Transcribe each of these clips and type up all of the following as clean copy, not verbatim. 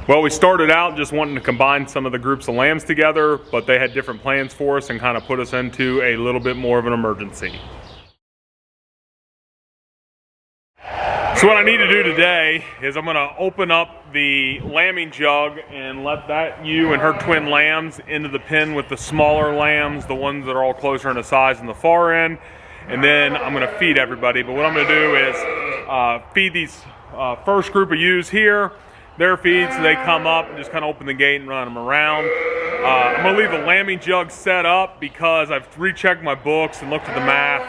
Well, we started out just wanting to combine some of the groups of lambs together, but they had different plans for us and kind of put us into a little bit more of an emergency. So what I need to do today is I'm going to open up the lambing jug and let that ewe and her twin lambs into the pen with the smaller lambs, the ones that are all closer in the size in the far end, and then I'm going to feed everybody. But what I'm going to do is feed these first group of ewes here their feed, so they come up and just kind of open the gate and run them around. I'm going to leave the lambing jug set up because I've rechecked my books and looked at the math.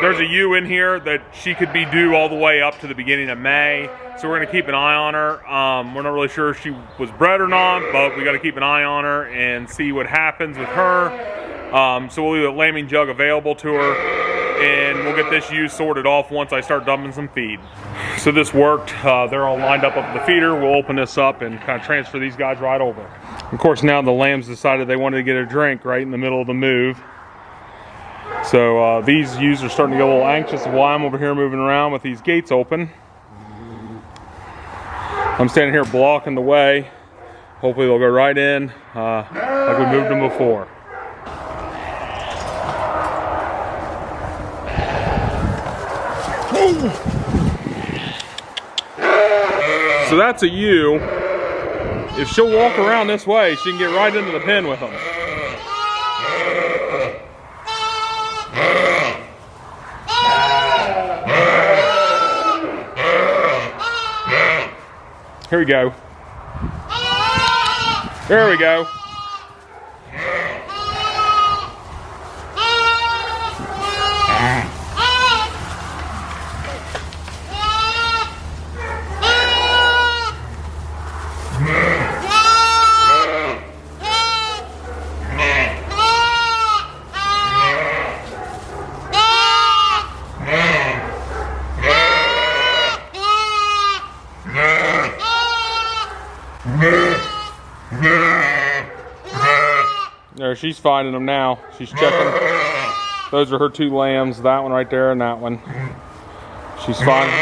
There's a ewe in here that she could be due all the way up to the beginning of May, so we're going to keep an eye on her. We're not really sure if she was bred or not, but we got to keep an eye on her and see what happens with her. So we'll leave the lambing jug available to her, and we'll get this ewe sorted off once I start dumping some feed. So this worked. They're all lined up at the feeder. We'll open this up and kind of transfer these guys right over. Of course, now the lambs decided they wanted to get a drink right in the middle of the move. So these ewes are starting to get a little anxious while I'm over here moving around with these gates open. I'm standing here blocking the way. Hopefully they'll go right in like we moved them before. So that's a ewe. If she'll walk around this way, she can get right into the pen with them. Here we go. There we go. There, she's finding them now. She's checking. Those are her two lambs, that one right there and that one. She's finding.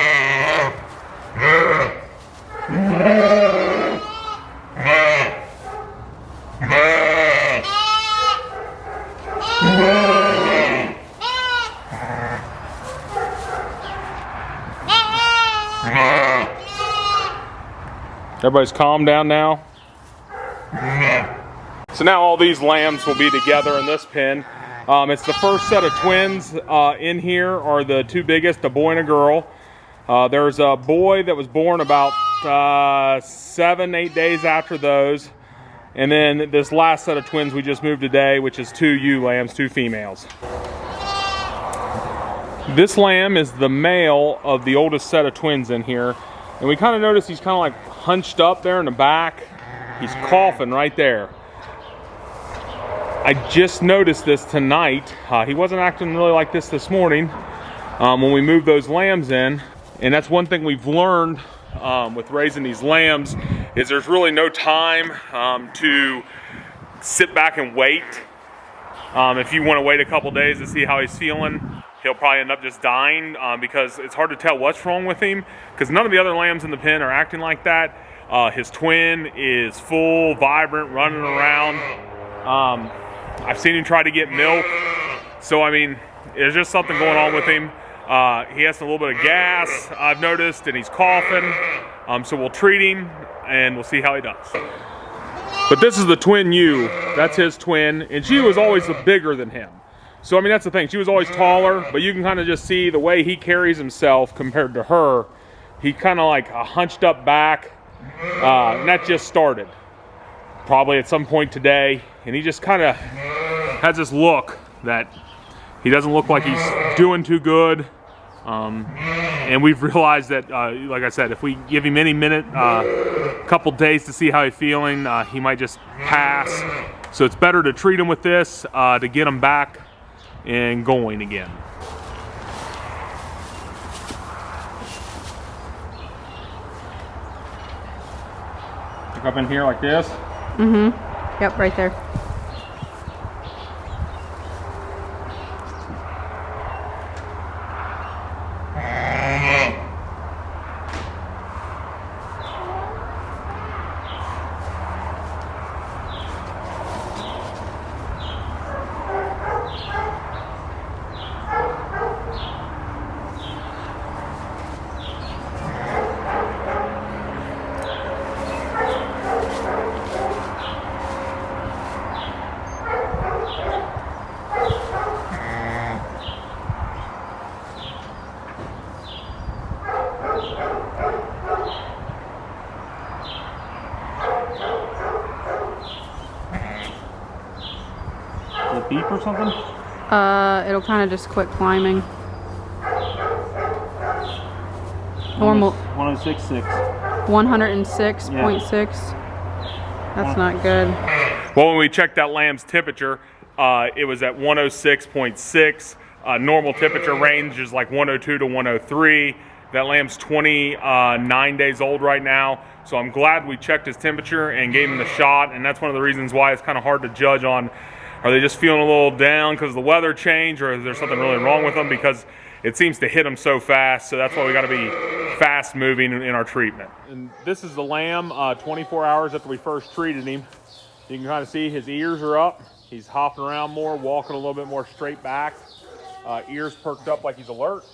Everybody's calmed down now. So now all these lambs will be together in this pen. It's the first set of twins in here are the two biggest, a boy and a girl. There's a boy that was born about 7-8 days after those. And then this last set of twins we just moved today, which is two ewe lambs, two females. This lamb is the male of the oldest set of twins in here. And we kind of notice he's kind of like hunched up there in the back. He's coughing right there. I just noticed this tonight. He wasn't acting really like this morning when we moved those lambs in. And that's one thing we've learned with raising these lambs is there's really no time to sit back and wait. If you want to wait a couple days to see how he's feeling, he'll probably end up just dying because it's hard to tell what's wrong with him because none of the other lambs in the pen are acting like that. His twin is full, vibrant, running around. I've seen him try to get milk. So, I mean, there's just something going on with him. He has a little bit of gas, I've noticed, and he's coughing. So we'll treat him, and we'll see how he does. But this is the twin ewe. That's his twin, and she was always bigger than him. So, I mean, that's the thing. She was always taller, but you can kind of just see the way he carries himself compared to her. He kind of like a hunched up back, and that just started. Probably at some point today, and he just kind of has this look that he doesn't look like he's doing too good. And we've realized that, like I said, if we give him any minute, couple days to see how he's feeling, he might just pass. So it's better to treat him with this to get him back and going again. Look up in here like this. Mm-hmm. Yep, right there. steep or something? It'll kind of just quit climbing. Normal. 106.6. 106.6. That's not good. Well, when we checked that lamb's temperature, it was at 106.6. Normal temperature range is like 102 to 103. That lamb's 29 days old right now, so I'm glad we checked his temperature and gave him the shot, and that's one of the reasons why it's kind of hard to judge on, are they just feeling a little down because the weather changed, or is there something really wrong with them, because it seems to hit them so fast, so that's why we got to be fast moving in our treatment. And this is the lamb 24 hours after we first treated him. You can kind of see his ears are up. He's hopping around more, walking a little bit more straight back. Ears perked up like he's alert.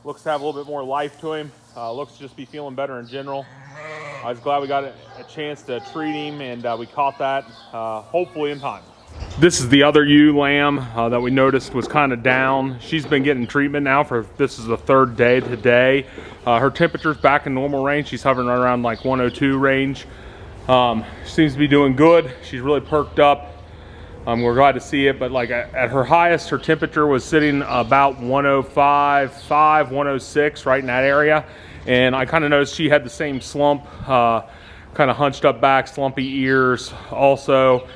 Looks to have a little bit more life to him. Looks to just be feeling better in general. I was glad we got a chance to treat him, and we caught that hopefully in time. This is the other ewe lamb that we noticed was kind of down. She's been getting treatment now for, this is the third day today. Her temperature's back in normal range. She's hovering right around like 102 range. Seems to be doing good. She's really perked up. We're glad to see it, but like at her highest, her temperature was sitting about 105.5, 106, right in that area. And I kind of noticed she had the same slump, kind of hunched up back, slumpy ears also.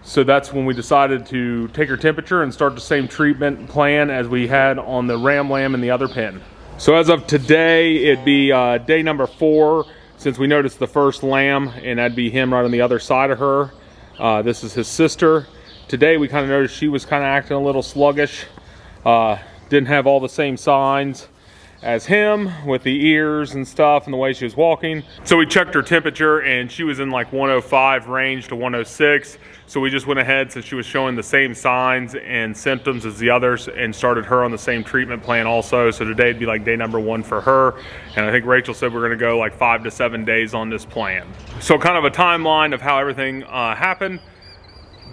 So that's when we decided to take her temperature and start the same treatment plan as we had on the ram lamb in the other pen. So as of today, it'd be day number 4 since we noticed the first lamb, and that'd be him right on the other side of her. This is his sister. Today we kind of noticed she was kind of acting a little sluggish. Didn't have all the same signs as him with the ears and stuff and the way she was walking. So we checked her temperature and she was in like 105 range to 106. So we just went ahead, since she was showing the same signs and symptoms as the others, and started her on the same treatment plan also. So today would be like day number 1 for her. And I think Rachel said we're gonna go like 5 to 7 days on this plan. So kind of a timeline of how everything happened.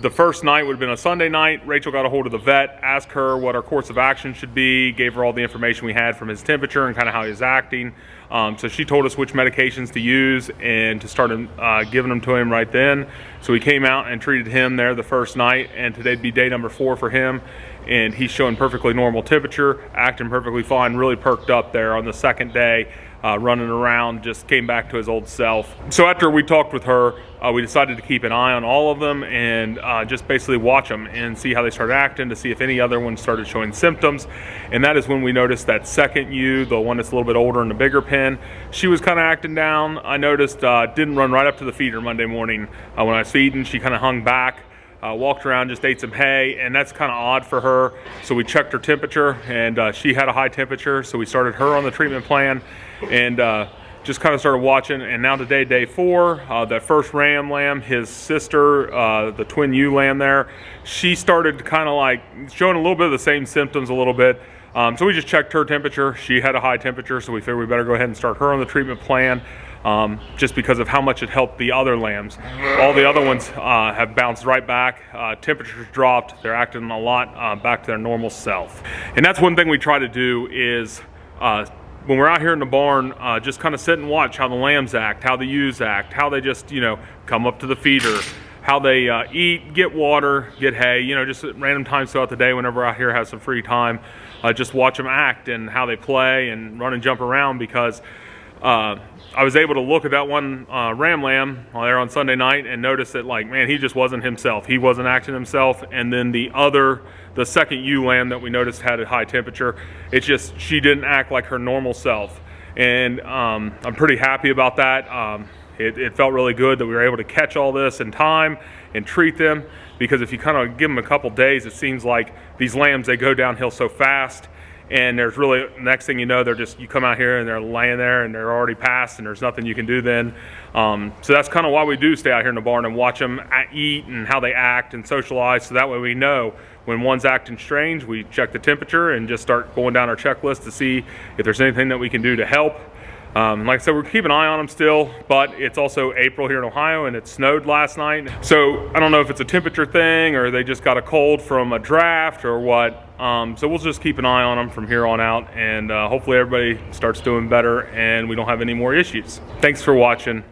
The first night would have been a Sunday night. Rachel got a hold of the vet, asked her what our course of action should be, gave her all the information we had from his temperature and kind of how he was acting. So she told us which medications to use and to start giving them to him right then. So we came out and treated him there the first night, and today'd be day number 4 for him. And he's showing perfectly normal temperature, acting perfectly fine, really perked up there on the second day. Running around, just came back to his old self. So after we talked with her, we decided to keep an eye on all of them and just basically watch them and see how they started acting, to see if any other ones started showing symptoms. And that is when we noticed that second ewe, the one that's a little bit older in the bigger pen, she was kind of acting down. I noticed didn't run right up to the feeder Monday morning. When I was feeding, she kind of hung back. Walked around, just ate some hay, and that's kind of odd for her. So we checked her temperature, and she had a high temperature, so we started her on the treatment plan, and just kind of started watching. And now today, day 4, that first ram lamb, his sister, the twin ewe lamb there, she started kind of like showing a little bit of the same symptoms a little bit. So we just checked her temperature. She had a high temperature, so we figured we better go ahead and start her on the treatment plan. Just because of how much it helped the other lambs. All the other ones have bounced right back. Temperatures dropped. They're acting a lot back to their normal self. And that's one thing we try to do is when we're out here in the barn, just kind of sit and watch how the lambs act, how the ewes act, how they just, come up to the feeder, how they eat, get water, get hay, just at random times throughout the day whenever we're out here have some free time. Just watch them act and how they play and run and jump around, because I was able to look at that one ram lamb there on Sunday night and notice that, like, man, he just wasn't himself. He wasn't acting himself. And then the second ewe lamb that we noticed had a high temperature. It's just, she didn't act like her normal self. And I'm pretty happy about that. It felt really good that we were able to catch all this in time and treat them, because if you kind of give them a couple days, it seems like these lambs, they go downhill so fast. And there's really, next thing you know, you come out here and they're laying there and they're already passed, and there's nothing you can do then. So that's kind of why we do stay out here in the barn and watch them eat and how they act and socialize, so that way we know when one's acting strange, we check the temperature and just start going down our checklist to see if there's anything that we can do to help. Like I said, we're keeping an eye on them still, but it's also April here in Ohio and it snowed last night. So I don't know if it's a temperature thing or they just got a cold from a draft or what. So we'll just keep an eye on them from here on out, and hopefully everybody starts doing better and we don't have any more issues. Thanks for watching.